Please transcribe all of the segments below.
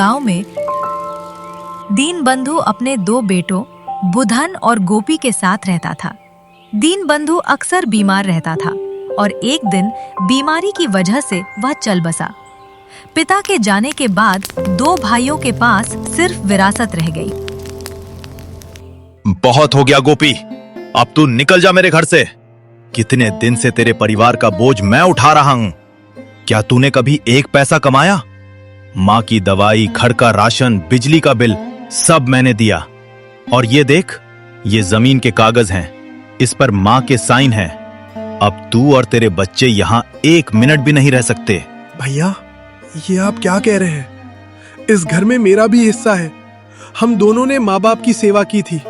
गांव में दीनबंधु अपने दो बेटों बुधन और गोपी के साथ रहता था। दीनबंधु अक्सर बीमार रहता था और एक दिन बीमारी की वजह से वह चल बसा। पिता के जाने के बाद दो भाइयों के पास सिर्फ विरासत रह गई। बहुत हो गया गोपी, अब तू निकल जा मेरे घर से। कितने दिन से तेरे परिवार का बोझ मैं उठा रहा हूं। क्या तूने कभी एक पैसा कमाया? माँ की दवाई, घर का राशन, बिजली का बिल सब मैंने दिया। और ये देख, ये जमीन के कागज हैं, इस पर माँ के साइन हैं। अब तू और तेरे बच्चे यहाँ एक मिनट भी नहीं रह सकते। भैया, ये आप क्या कह रहे हैं? इस घर में मेरा भी हिस्सा है। हम दोनों ने माँ बाप की सेवा की थी।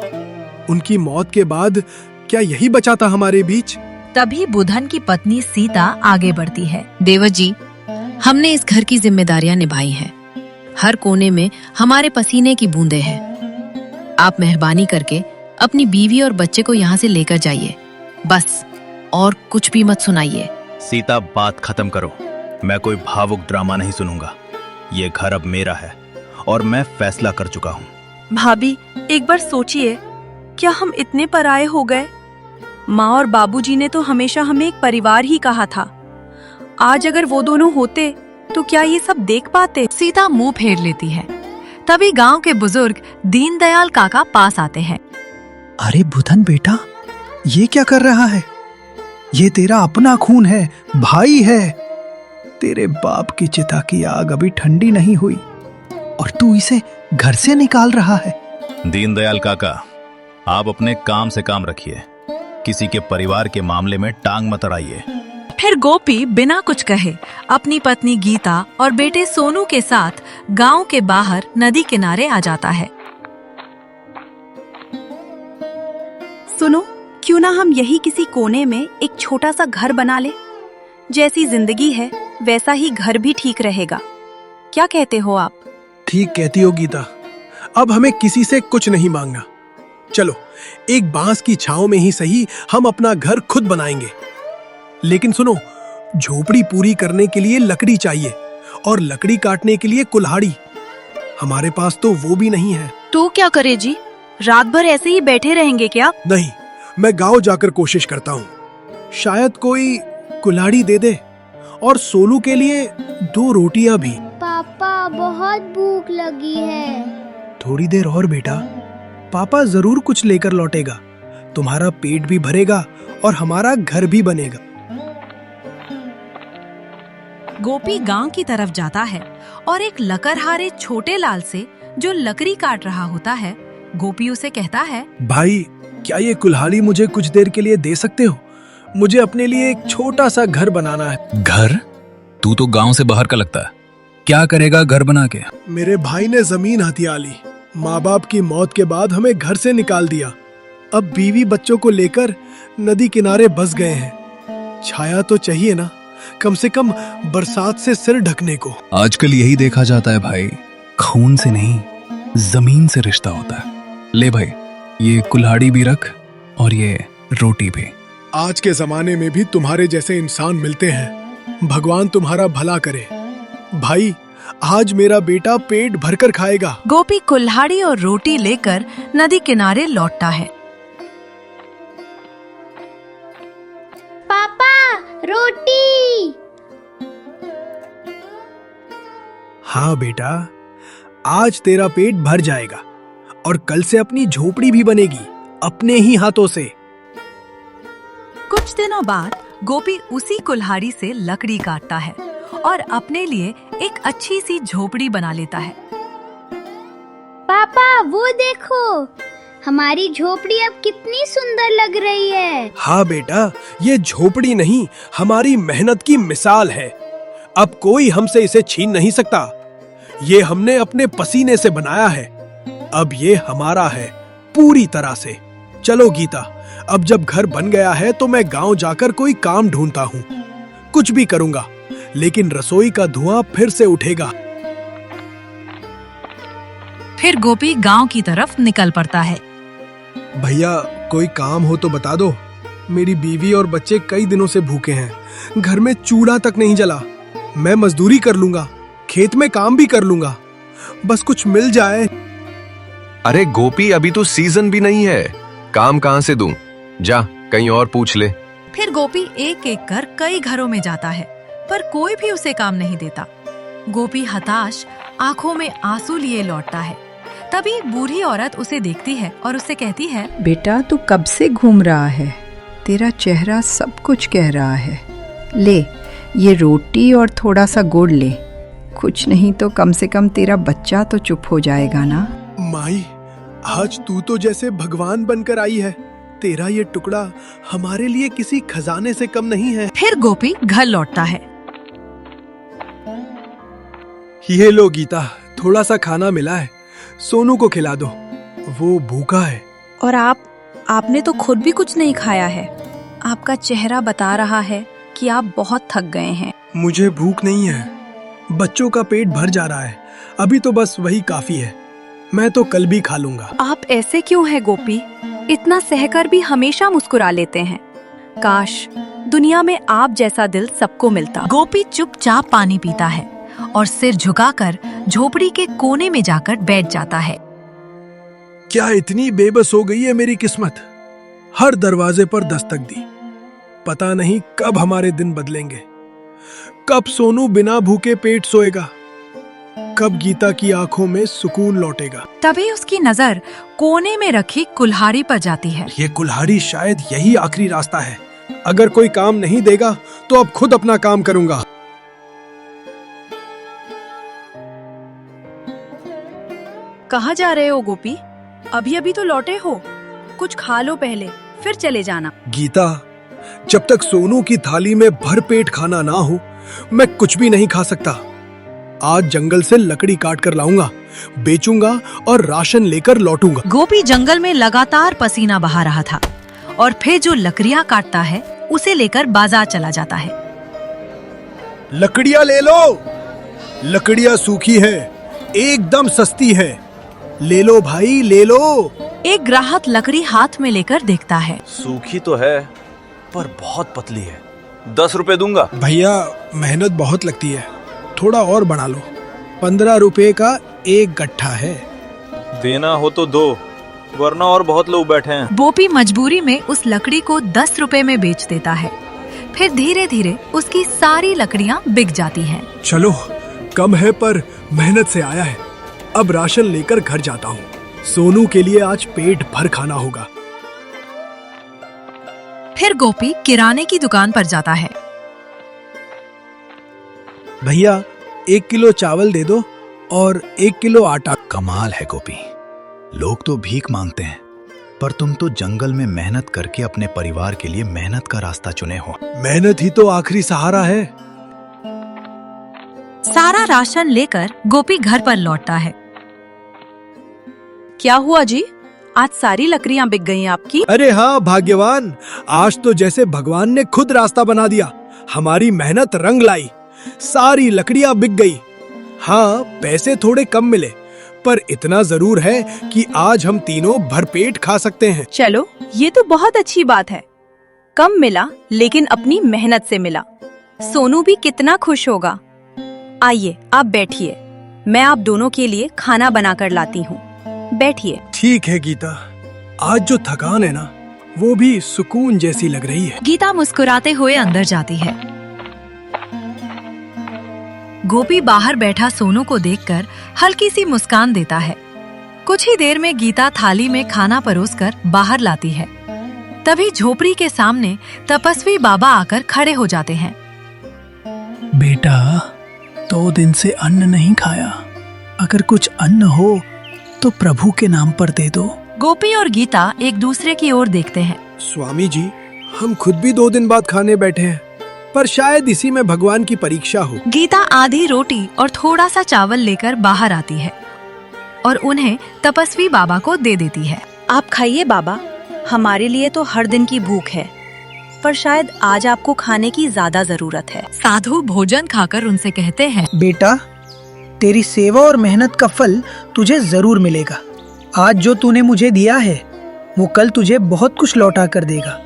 उनकी मौत के बाद क्या यही बचा था हमारे बीच? तभी बुधन की पत्नी सीता आगे बढ़ती है। देवर जी, हमने इस घर की जिम्मेदारियां निभाई हैं। हर कोने में हमारे पसीने की बूंदें हैं। आप मेहरबानी करके अपनी बीवी और बच्चे को यहाँ से लेकर जाइए, बस, और कुछ भी मत सुनाइए। सीता, बात खत्म करो। मैं कोई भावुक ड्रामा नहीं सुनूंगा। ये घर अब मेरा है और मैं फैसला कर चुका हूँ। भाभी, एक बार सोचिए, क्या हम इतने पराये हो गए? माँ और बाबूजी ने तो हमेशा हमें एक परिवार ही कहा था। आज अगर वो दोनों होते तो क्या ये सब देख पाते? सीता मुंह फेर लेती है। तभी गांव के बुजुर्ग दीनदयाल काका पास आते हैं। अरे बुधन बेटा, ये क्या कर रहा है? ये तेरा अपना खून है, भाई है। तेरे बाप की चिता की आग अभी ठंडी नहीं हुई और तू इसे घर से निकाल रहा है। दीनदयाल काका, आप अपने काम से काम रखिए। किसी के परिवार के मामले में टांग मत अड़ाइए। फिर गोपी बिना कुछ कहे अपनी पत्नी गीता और बेटे सोनू के साथ गांव के बाहर नदी किनारे आ जाता है। सुनो, क्यों ना हम यही किसी कोने में एक छोटा सा घर बना ले? जैसी जिंदगी है वैसा ही घर भी ठीक रहेगा। क्या कहते हो आप? ठीक कहती हो गीता। अब हमें किसी से कुछ नहीं मांगना। चलो, एक बांस की छांव में ही सही हम अपना घर खुद बनाएंगे। लेकिन सुनो, झोपड़ी पूरी करने के लिए लकड़ी चाहिए और लकड़ी काटने के लिए कुल्हाड़ी। हमारे पास तो वो भी नहीं है। तो क्या करे जी? रात भर ऐसे ही बैठे रहेंगे क्या? नहीं, मैं गांव जाकर कोशिश करता हूँ। शायद कोई कुल्हाड़ी दे दे। और सोनू के लिए 2 रोटियां भी। पापा, बहुत भूख लगी है। थोड़ी देर और बेटा, पापा जरूर कुछ लेकर लौटेगा। तुम्हारा पेट भी भरेगा और हमारा घर भी बनेगा। गोपी गांव की तरफ जाता है और एक लकड़हारे छोटे लाल से, जो लकड़ी काट रहा होता है, गोपी उसे कहता है, भाई, क्या ये कुल्हाड़ी मुझे कुछ देर के लिए दे सकते हो? मुझे अपने लिए एक छोटा सा घर बनाना है। घर? तू तो गांव से बाहर का लगता है। क्या करेगा घर बना के? मेरे भाई ने जमीन हथिया ली। माँ बाप की मौत के बाद हमें घर से निकाल दिया। अब बीवी बच्चों को लेकर नदी किनारे बस गए हैं। छाया तो चाहिए ना, कम से कम बरसात से सिर ढकने को। आजकल यही देखा जाता है भाई, खून से नहीं, जमीन से रिश्ता होता है। ले भाई, ये कुल्हाड़ी भी रख और ये रोटी भी। आज के जमाने में भी तुम्हारे जैसे इंसान मिलते हैं। भगवान तुम्हारा भला करे। भाई, आज मेरा बेटा पेट भरकर खाएगा। गोपी कुल्हाड़ी और रोटी लेकर नदी किनारे लौटता है। पापा, रोटी। हाँ बेटा, आज तेरा पेट भर जाएगा और कल से अपनी झोपड़ी भी बनेगी अपने ही हाथों से। कुछ दिनों बाद गोपी उसी कुल्हाड़ी से लकड़ी काटता है और अपने लिए एक अच्छी सी झोपड़ी बना लेता है। पापा, वो देखो, हमारी झोपड़ी अब कितनी सुंदर लग रही है। हाँ बेटा, ये झोपड़ी नहीं, हमारी मेहनत की मिसाल है। अब कोई हमसे इसे छीन नहीं सकता। ये हमने अपने पसीने से बनाया है। अब ये हमारा है पूरी तरह से। चलो गीता, अब जब घर बन गया है तो मैं गांव जाकर कोई काम ढूंढता हूँ। कुछ भी करूंगा, लेकिन रसोई का धुआं फिर से उठेगा। फिर गोपी गांव की तरफ निकल पड़ता है। भैया, कोई काम हो तो बता दो। मेरी बीवी और बच्चे कई दिनों से भूखे हैं। घर में चूल्हा तक नहीं जला। मैं मजदूरी कर लूंगा, खेत में काम भी कर लूंगा, बस कुछ मिल जाए। अरे गोपी, अभी तो सीजन भी नहीं है, काम कहाँ से दूं? जा कहीं और पूछ ले। फिर गोपी एक एक कर कई घरों में जाता है, पर कोई भी उसे काम नहीं देता। गोपी हताश आंखों में आंसू लिए लौटता है। तभी बूढ़ी औरत उसे देखती है और उससे कहती है, बेटा तू कब से घूम रहा है? तेरा चेहरा सब कुछ कह रहा है। ले ये रोटी और थोड़ा सा गुड़ ले, कुछ नहीं तो कम से कम तेरा बच्चा तो चुप हो जाएगा ना। माई, आज तू तो जैसे भगवान बनकर आई है। तेरा ये टुकड़ा हमारे लिए किसी खजाने से कम नहीं है। फिर गोपी घर लौटता है। ये लो गीता, थोड़ा सा खाना मिला है, सोनू को खिला दो, वो भूखा है। और आपने तो खुद भी कुछ नहीं खाया है। आपका चेहरा बता रहा है कि आप बहुत थक गए हैं। मुझे भूख नहीं है, बच्चों का पेट भर जा रहा है, अभी तो बस वही काफी है, मैं तो कल भी खा लूंगा। आप ऐसे क्यों हैं गोपी? इतना सहकर भी हमेशा मुस्कुरा लेते हैं। काश दुनिया में आप जैसा दिल सबको मिलता। गोपी चुपचाप पानी पीता है और सिर झुकाकर झोपड़ी के कोने में जाकर बैठ जाता है। क्या इतनी बेबस हो गई है मेरी किस्मत? हर दरवाजे पर दस्तक दी, पता नहीं कब हमारे दिन बदलेंगे, कब सोनू बिना भूखे पेट सोएगा, कब गीता की आंखों में सुकून लौटेगा। तभी उसकी नजर कोने में रखी कुल्हाड़ी पर जाती है। ये कुल्हाड़ी शायद यही आखिरी रास्ता है। अगर कोई काम नहीं देगा तो अब खुद अपना काम करूंगा। कहाँ जा रहे हो गोपी? अभी अभी तो लौटे हो, कुछ खा लो पहले, फिर चले जाना। गीता, जब तक सोनू की थाली में भर पेट खाना ना हो, मैं कुछ भी नहीं खा सकता। आज जंगल से लकड़ी काट कर लाऊंगा, बेचूंगा और राशन लेकर लौटूंगा। गोपी जंगल में लगातार पसीना बहा रहा था और फिर जो लकड़ियां काटता है उसे लेकर बाजार चला जाता है। लकड़ियां ले लो, लकड़ियां सूखी है, एकदम सस्ती है, ले लो भाई ले लो। एक ग्राहक लकड़ी हाथ में लेकर देखता है। सूखी तो है पर बहुत पतली है, 10 रुपए दूंगा। भैया मेहनत बहुत लगती है, थोड़ा और बढ़ा लो, 15 रुपए का एक गट्ठा है। देना हो तो दो, वरना और बहुत लोग बैठे हैं। गोपी मजबूरी में उस लकड़ी को 10 रुपए में बेच देता है। फिर धीरे धीरे उसकी सारी लकड़ियां बिक जाती हैं। चलो, कम है पर मेहनत से आया है, अब राशन लेकर घर जाता हूँ। सोनू के लिए आज पेट भर खाना होगा। फिर गोपी किराने की दुकान पर जाता है। भैया 1 किलो चावल दे दो और 1 किलो आटा। कमाल है गोपी, लोग तो भीख मांगते हैं, पर तुम तो जंगल में मेहनत करके अपने परिवार के लिए मेहनत का रास्ता चुने हो। मेहनत ही तो आखिरी सहारा है। सारा राशन लेकर गोपी घर पर लौटता है। क्या हुआ जी? आज सारी लकड़ियां बिक गई आपकी? अरे हाँ भाग्यवान, आज तो जैसे भगवान ने खुद रास्ता बना दिया। हमारी मेहनत रंग लाई, सारी लकड़ियां बिक गई। हाँ, पैसे थोड़े कम मिले, पर इतना जरूर है कि आज हम तीनों भरपेट खा सकते हैं। चलो, ये तो बहुत अच्छी बात है। कम मिला लेकिन अपनी मेहनत से मिला। सोनू भी कितना खुश होगा। आइए आप बैठिए, मैं आप दोनों के लिए खाना बनाकर लाती हूँ। बैठिए। ठीक है गीता, आज जो थकान है ना, वो भी सुकून जैसी लग रही है। गीता मुस्कुराते हुए अंदर जाती है। गोपी बाहर बैठा सोनू को देखकर हल्की सी मुस्कान देता है। कुछ ही देर में गीता थाली में खाना परोसकर बाहर लाती है। तभी झोपड़ी के सामने तपस्वी बाबा आकर खड़े हो जाते हैं। बेटा, 2 दिन से अन्न नहीं खाया, अगर कुछ अन्न हो तो प्रभु के नाम पर दे दो। गोपी और गीता एक दूसरे की ओर देखते हैं। स्वामी जी, हम खुद भी 2 दिन बाद खाने बैठे हैं, पर शायद इसी में भगवान की परीक्षा हो। गीता आधी रोटी और थोड़ा सा चावल लेकर बाहर आती है और उन्हें तपस्वी बाबा को दे देती है। आप खाइए बाबा, हमारे लिए तो हर दिन की भूख है, पर शायद आज आपको खाने की ज्यादा जरूरत है। साधु भोजन खाकर उनसे कहते हैं, बेटा, तेरी सेवा और मेहनत का फल तुझे जरूर मिलेगा। आज जो तूने मुझे दिया है वो कल तुझे बहुत कुछ लौटा कर देगा।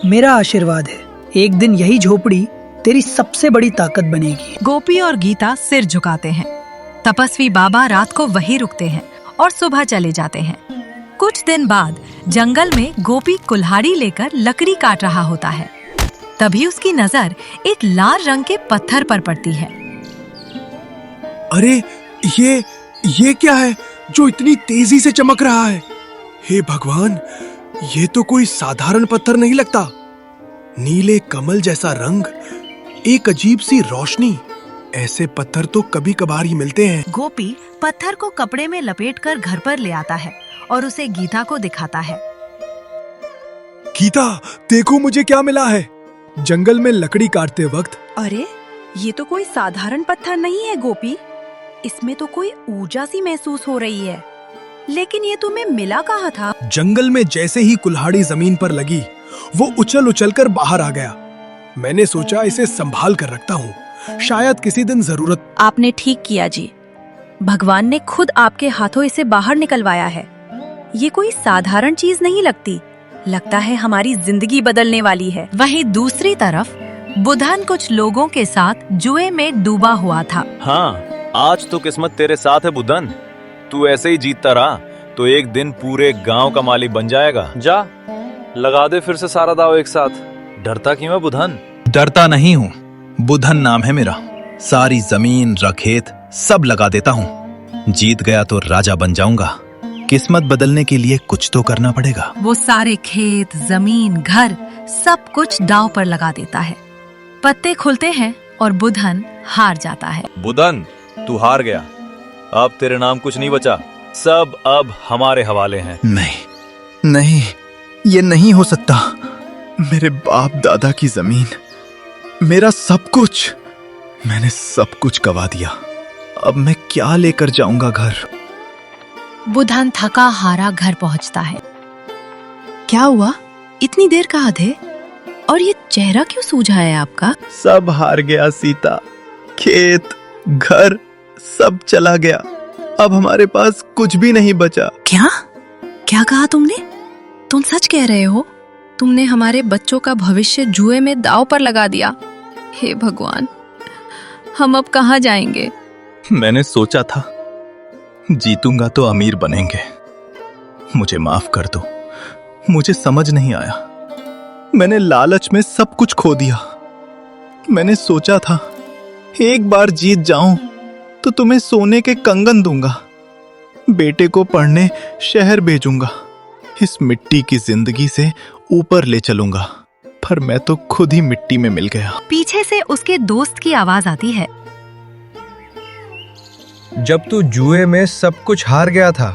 मेरा आशीर्वाद है, एक दिन यही झोपड़ी तेरी सबसे बड़ी ताकत बनेगी। गोपी और गीता सिर झुकाते हैं। तपस्वी बाबा रात को वहीं रुकते हैं और सुबह चले जाते हैं। कुछ दिन बाद जंगल में गोपी कुल्हाड़ी लेकर लकड़ी काट रहा होता है। तभी उसकी नजर एक लाल रंग के पत्थर पर पड़ती है। अरे ये क्या है जो इतनी तेजी से चमक रहा है? हे भगवान, ये तो कोई साधारण पत्थर नहीं लगता। नीले कमल जैसा रंग, एक अजीब सी रोशनी। ऐसे पत्थर तो कभी कभार ही मिलते हैं। गोपी पत्थर को कपड़े में लपेटकर घर पर ले आता है और उसे गीता को दिखाता है। गीता, देखो मुझे क्या मिला है। जंगल में लकड़ी काटते वक्त अरे ये तो कोई साधारण पत्थर नहीं है गोपी, इसमें तो कोई ऊर्जा सी महसूस हो रही है। लेकिन ये तुम्हें मिला कहाँ था? जंगल में जैसे ही कुल्हाड़ी जमीन पर लगी, वो उछल उछल कर बाहर आ गया। मैंने सोचा इसे संभाल कर रखता हूँ, शायद किसी दिन जरूरत। आपने ठीक किया जी, भगवान ने खुद आपके हाथों इसे बाहर निकलवाया है। ये कोई साधारण चीज नहीं लगती, लगता है हमारी जिंदगी बदलने वाली है। वहीं दूसरी तरफ बुधन कुछ लोगों के साथ जुए में डूबा हुआ था। हाँ, आज तो किस्मत तेरे साथ है बुधन। तू ऐसे ही जीतता रहा तो एक दिन पूरे गांव का मालिक बन जाएगा। जा लगा दे फिर से सारा दाव एक साथ। डरता क्यों है बुधन? डरता नहीं हूँ, बुधन नाम है मेरा। सारी जमीन रखेत सब लगा देता हूँ। जीत गया तो राजा बन जाऊंगा। किस्मत बदलने के लिए कुछ तो करना पड़ेगा। वो सारे खेत, जमीन, घर सब कुछ दांव पर लगा देता है। पत्ते खुलते हैं और बुधन हार जाता है। बुधन, तू हार गया। अब तेरे नाम कुछ नहीं बचा, सब अब हमारे हवाले हैं। नहीं, ये नहीं हो सकता। मेरे बाप दादा की जमीन, मेरा सब कुछ, मैंने सब कुछ गवा दिया। अब मैं क्या लेकर जाऊंगा घर? बुधन थका हारा घर पहुंचता है। क्या हुआ? इतनी देर कहाँ थे? और ये चेहरा क्यों सूझा है आपका? सब हार गया सीता। खेत, घर सब चला गया। अब हमारे पास कुछ भी नहीं बचा। क्या कहा तुमने? तुम सच कह रहे हो? तुमने हमारे बच्चों का भविष्य जुए में दांव पर लगा दिया। हे भगवान, हम अब कहाँ जाएंगे? मैंने सोचा था जीतूंगा तो अमीर बनेंगे। मुझे माफ कर दो, मुझे समझ नहीं आया। मैंने लालच में सब कुछ खो दिया। मैंने सोचा था एक बार जीत जाऊं तो तुम्हें सोने के कंगन दूंगा, बेटे को पढ़ने शहर भेजूंगा, इस मिट्टी की जिंदगी से ऊपर ले चलूंगा। पर मैं तो खुद ही मिट्टी में मिल गया। पीछे से उसके दोस्त की आवाज आती है। जब तू जुए में सब कुछ हार गया था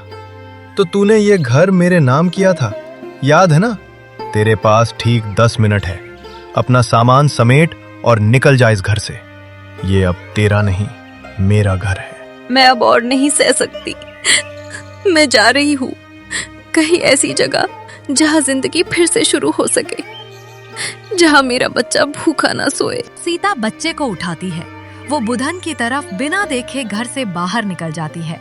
तो तूने ये घर मेरे नाम किया था, याद है ना? तेरे पास ठीक 10 मिनट है, अपना सामान समेट और निकल जा इस घर से। ये अब तेरा नहीं, मेरा घर है। मैं अब और नहीं सह सकती। मैं जा रही हूँ कहीं ऐसी जगह जहाँ जिंदगी फिर से शुरू हो सके, जहाँ मेरा बच्चा भूखा ना सोए। सीता बच्चे को उठाती है। वो बुधन की तरफ बिना देखे घर से बाहर निकल जाती है।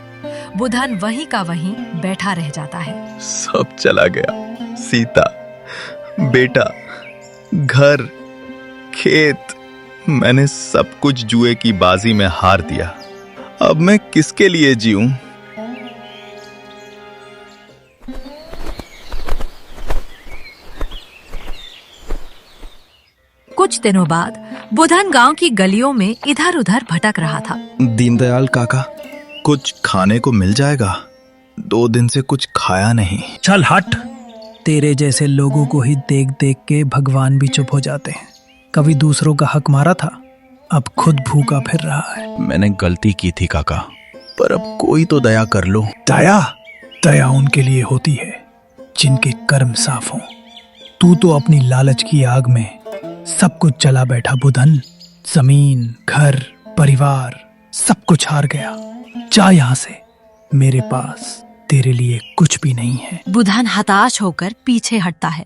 बुधन वहीं का वहीं बैठा रह जाता है। सब चला गया सीता, बेटा, घर, खेत, मैंने सब कुछ जुए की बाजी में हार दिया। अब मैं किसके लिए जीऊं? कुछ दिनों बाद बुधन गांव की गलियों में इधर उधर भटक रहा था। दीनदयाल काका, कुछ खाने को मिल जाएगा? 2 दिन से कुछ खाया नहीं। चल हट, तेरे जैसे लोगों को ही देख देख के भगवान भी चुप हो जाते हैं। कभी दूसरों का हक मारा था, अब खुद भूखा फिर रहा है। मैंने गलती की थी काका, पर अब कोई तो दया कर लो। दया उनके लिए होती है जिनके कर्म साफ हों। तू तो अपनी लालच की आग में सब कुछ चला बैठा बुधन। जमीन, घर, परिवार सब कुछ हार गया। जा यहाँ से, मेरे पास तेरे लिए कुछ भी नहीं है। बुधन हताश होकर पीछे हटता है।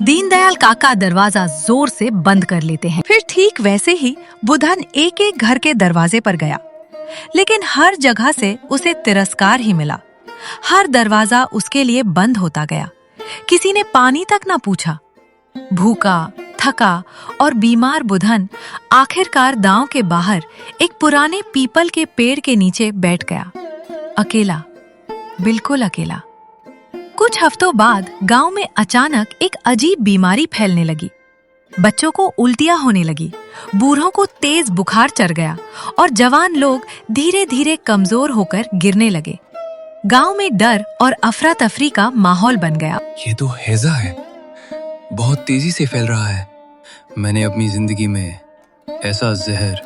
दीनदयाल काका दरवाजा जोर से बंद कर लेते हैं। फिर ठीक वैसे ही बुधन एक एक घर के दरवाजे पर गया, लेकिन हर जगह से उसे तिरस्कार ही मिला। हर दरवाजा उसके लिए बंद होता गया। किसी ने पानी तक ना पूछा। भूखा, थका और बीमार बुधन आखिरकार गांव के बाहर एक पुराने पीपल के पेड़ के नीचे बैठ गया, अकेला, बिल्कुल अकेला। कुछ हफ्तों बाद गांव में अचानक एक अजीब बीमारी फैलने लगी। बच्चों को उल्टियां होने लगी, बूढ़ों को तेज बुखार चढ़ गया और जवान लोग धीरे धीरे कमजोर होकर गिरने लगे। गांव में डर और अफरा तफरी का माहौल बन गया। ये तो हैजा है, बहुत तेजी से फैल रहा है। मैंने अपनी जिंदगी में ऐसा जहर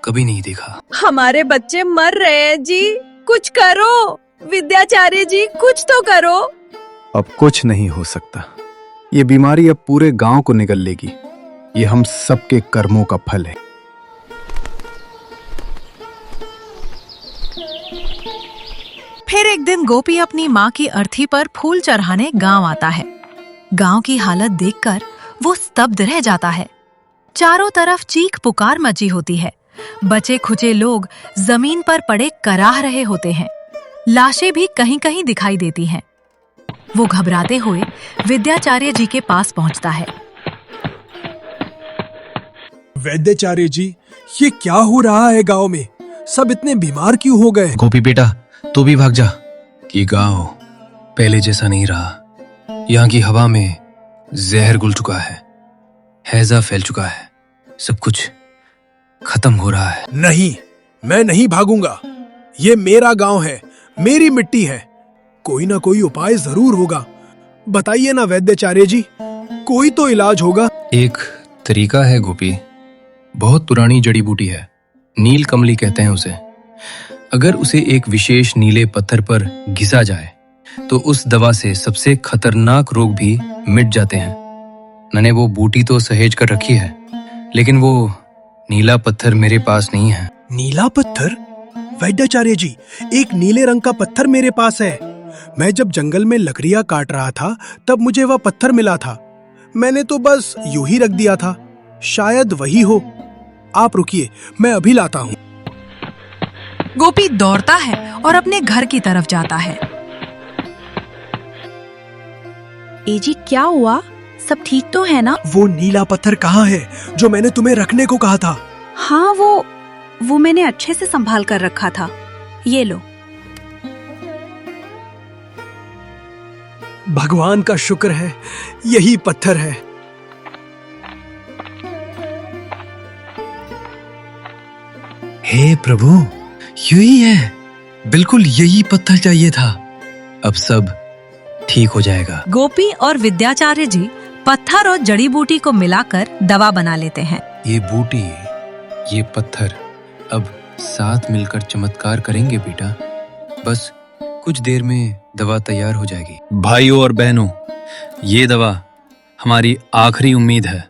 कभी नहीं देखा। हमारे बच्चे मर रहे हैं जी, कुछ करो। विद्याचार्य जी, कुछ तो करो। अब कुछ नहीं हो सकता। ये बीमारी अब पूरे गांव को निगल लेगी। ये हम सबके कर्मों का फल है। फिर एक दिन गोपी अपनी माँ की अर्थी पर फूल चढ़ाने गांव आता है। गांव की हालत देखकर वो स्तब्ध रह जाता है। चारों तरफ चीख पुकार मची होती है। बचे खुचे लोग जमीन पर पड़े कराह रहे होते हैं। लाशें भी कहीं कहीं दिखाई देती हैं। वो घबराते हुए विद्याचार्य जी के पास पहुंचता है। वैद्याचार्य जी, ये क्या हो रहा है गांव में? सब इतने बीमार क्यों हो गए? गोपी बेटा, तू भी भाग जा। ये गांव पहले जैसा नहीं रहा। यहाँ की हवा में जहर घुल चुका है, हैजा फैल चुका है, सब कुछ खत्म हो रहा है। नहीं, मैं नहीं भागूंगा। ये मेरा गांव है, मेरी मिट्टी है। कोई ना कोई उपाय जरूर होगा। बताइए ना वैद्याचार्य जी, कोई तो इलाज होगा। एक तरीका है गोपी, बहुत पुरानी जड़ी बूटी है, नील कमली कहते हैं उसे। अगर उसे एक विशेष नीले पत्थर पर घिसा जाए तो उस दवा से सबसे खतरनाक रोग भी मिट जाते हैं। मैंने वो बूटी तो सहेज कर रखी है, लेकिन वो नीला पत्थर मेरे पास नहीं है। नीला पत्थर? वैद्याचार्य जी, एक नीले रंग का पत्थर मेरे पास है। मैं जब जंगल में लकड़ियां काट रहा था तब मुझे वह पत्थर मिला था। मैंने तो बस यूं ही रख दिया था। शायद वही हो। आप रुकिए, मैं अभी लाता हूँ। गोपी दौड़ता है और अपने घर की तरफ जाता है। एजी, क्या हुआ? सब ठीक तो है ना? वो नीला पत्थर कहाँ है जो मैंने तुम्हें रखने को कहा था? हाँ, वो मैंने अच्छे से संभाल कर रखा था। ये लो। भगवान का शुक्र है, यही पत्थर है। हे प्रभु, यही है, बिल्कुल यही पत्थर चाहिए था। अब सब ठीक हो जाएगा। गोपी और विद्याचार्य जी पत्थर और जड़ी बूटी को मिलाकर दवा बना लेते हैं। ये बूटी, ये पत्थर अब साथ मिलकर चमत्कार करेंगे बेटा। बस कुछ देर में दवा तैयार हो जाएगी। भाइयों और बहनों, ये दवा हमारी आखिरी उम्मीद है।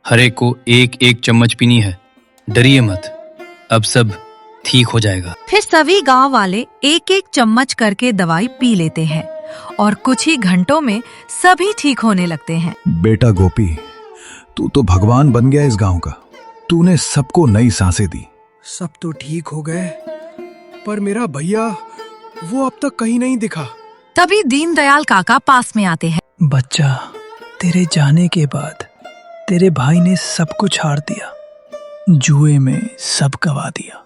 हर एक को एक एक चम्मच पीनी है। डरिए मत, अब सब ठीक हो जाएगा। फिर सभी गांव वाले एक एक चम्मच करके दवाई पी लेते हैं और कुछ ही घंटों में सभी ठीक होने लगते हैं। बेटा गोपी, तू तो भगवान बन गया इस गांव का। तूने सबको नई सांसें दी। सब तो ठीक हो गए, पर मेरा भैया वो अब तक कहीं नहीं दिखा। तभी दीनदयाल काका पास में आते हैं। बच्चा, तेरे जाने के बाद तेरे भाई ने सब कुछ हार दिया, जुए में सब गवा दिया।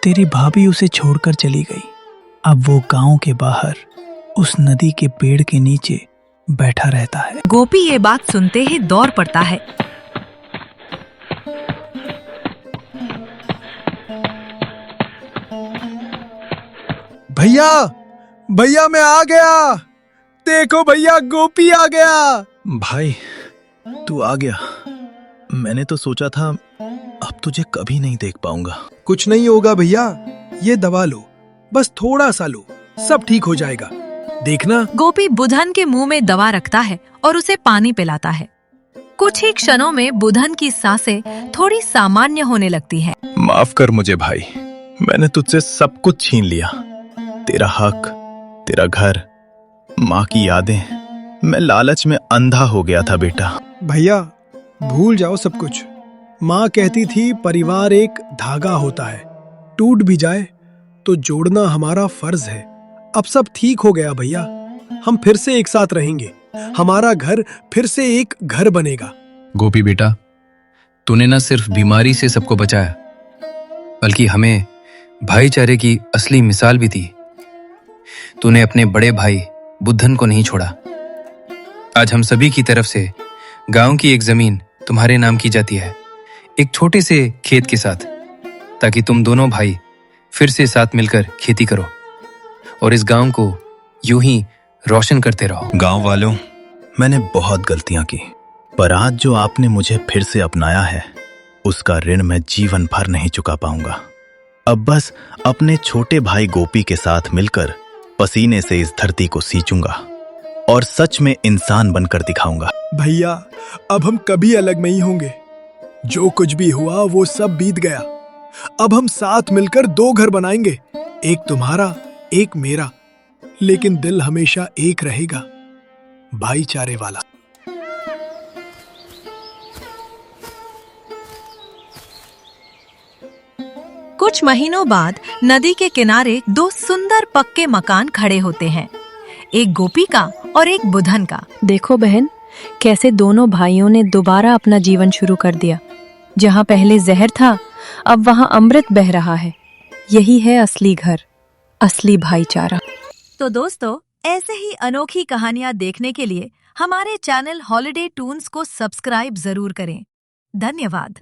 तेरी भाभी उसे छोड़कर चली गई। अब वो गांव के बाहर उस नदी के पेड़ के नीचे बैठा रहता है। गोपी ये बात सुनते ही दौड़ पड़ता है। भैया, भैया मैं आ गया। देखो भैया, गोपी आ गया। भाई, तू आ गया। मैंने तो सोचा था अब तुझे कभी नहीं देख पाऊंगा। कुछ नहीं होगा भैया, ये दवा लो, बस थोड़ा सा लो, सब ठीक हो जाएगा। देखना। गोपी बुधन के मुंह में दवा रखता है और उसे पानी पिलाता है। कुछ ही क्षणों में बुधन की सांसें थोड़ी सामान्य होने लगती हैं। माफ कर मुझे भाई, मैंने तुझसे सब कुछ छीन लिया। तेरा हक, तेरा घर, माँ की यादें। मैं लालच में अंधा हो गया था बेटा। भैया भूल जाओ सब कुछ। माँ कहती थी परिवार एक धागा होता है, टूट भी जाए तो जोड़ना हमारा फर्ज है। अब सब ठीक हो गया भैया, हम फिर से एक साथ रहेंगे। हमारा घर फिर से एक घर बनेगा। गोपी बेटा, तूने न सिर्फ बीमारी से सबको बचाया, बल्कि हमें भाईचारे की असली मिसाल भी दी। तूने अपने बड़े भाई बुद्धन को नहीं छोड़ा। आज हम सभी की तरफ से गांव की एक जमीन तुम्हारे नाम की जाती है, एक छोटे से खेत के साथ, ताकि तुम दोनों भाई फिर से साथ मिलकर खेती करो और इस गांव को यूं ही रोशन करते रहो। गांव वालों, मैंने बहुत गलतियां की, पर आज जो आपने मुझे फिर से अपनाया है, उसका ऋण मैं जीवन भर नहीं चुका पाऊंगा। अब बस अपने छोटे भाई गोपी के साथ मिलकर पसीने से इस धरती को सींचूंगा और सच में इंसान बनकर दिखाऊंगा। भैया, अब हम कभी अलग नहीं होंगे। जो कुछ भी हुआ वो सब बीत गया। अब हम साथ मिलकर 2 घर बनाएंगे, एक तुम्हारा, एक मेरा, लेकिन दिल हमेशा एक रहेगा, भाईचारे वाला। कुछ महीनों बाद नदी के किनारे 2 सुंदर पक्के मकान खड़े होते हैं, एक गोपी का और एक बुधन का। देखो बहन, कैसे दोनों भाइयों ने दोबारा अपना जीवन शुरू कर दिया। जहाँ पहले जहर था, अब वहाँ अमृत बह रहा है। यही है असली घर, असली भाईचारा। तो दोस्तों, ऐसे ही अनोखी कहानियां देखने के लिए हमारे चैनल हॉलिडे टून्स को सब्सक्राइब जरूर करें। धन्यवाद।